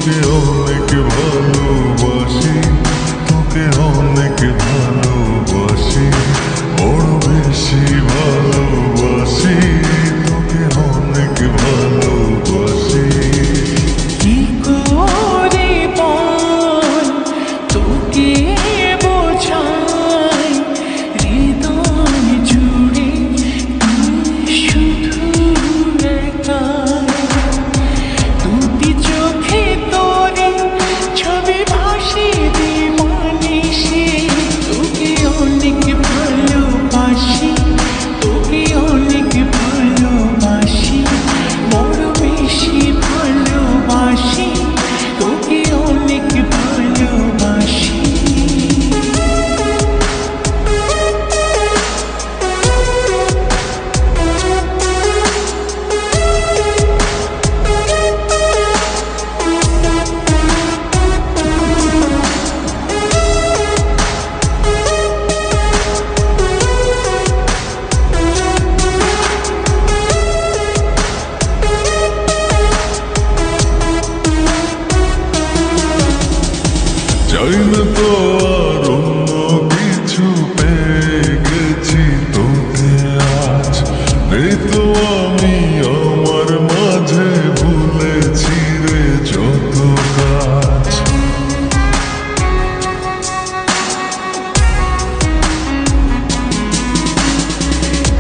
তোকে অনেক ভালোবাসি, তোকে অনেক ভালোবাসি, বড় বেশি ভালোবাসি, তোকে অনেক ভালোবাসি। কি করে বল তোকে বোঝাই, হৃদয় জুড়ে তুই শুধু একাই। দুটি চোখে তোরে ছবি ভাসে দিবানিশি, তোকে অনেক ভালোবাসি, তোকে অনেক ভালোবাসি, বড় বেশি ভালোবাসি, তোকে অনেক ভালোবাসি। চাই না তো আর অন্য কিছু, পেয়ে গেছি তোকে আজ। নেই তো আমি আমার মাঝে, ভুলেছি রে যত কাজ।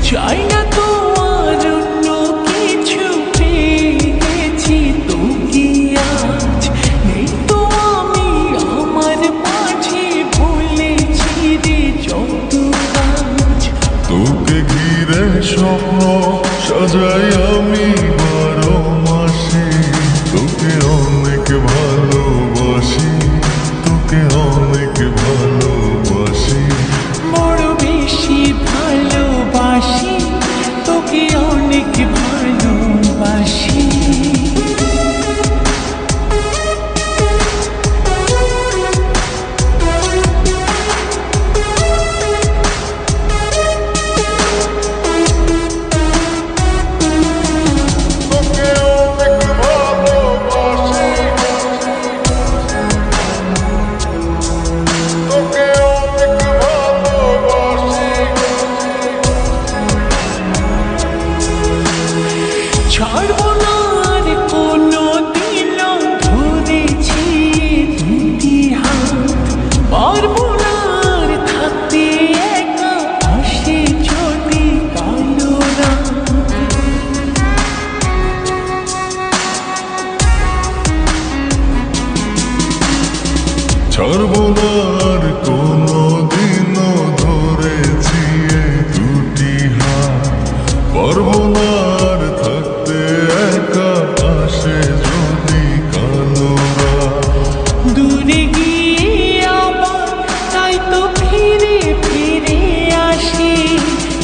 চাই না তো আর অন্য কিছু, পেয়ে গেছি তোকে আজ। নেই তো আমি আমার মাঝে, ভুলেছি রে যত কাজ। তোকে ঘিরে স্বপ্ন সাজাই আমি 12 মাসে, তোকে অনেক ভালোবাসি, তোকে অনেক ভালোবাসি, বড় বেশি ভালোবাসি, তোকে অনেক ভালোবাসি। তোকে অনেক ভালোবাসি, তোকে অনেক ভালোবাসি। ছাড়বো না আর কোনো দিনও, ধরেছি দুটি হাত। পারবো না আর থাকতে একা, আসে যদি কালো রাত। ছাড়বো না আর কোনো দিনও, ধরেছি এই দুটি হাত। পারবো না আর থাকতে একা, আসে যদি কালো রাত। দূরে গিয়ে আবার তাই তো ফিরে ফিরে আসি,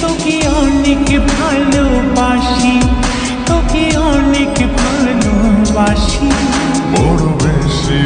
তোকে অনেক ভালোবাসি, তোকে অনেক ভালোবাসি, বড় বেশি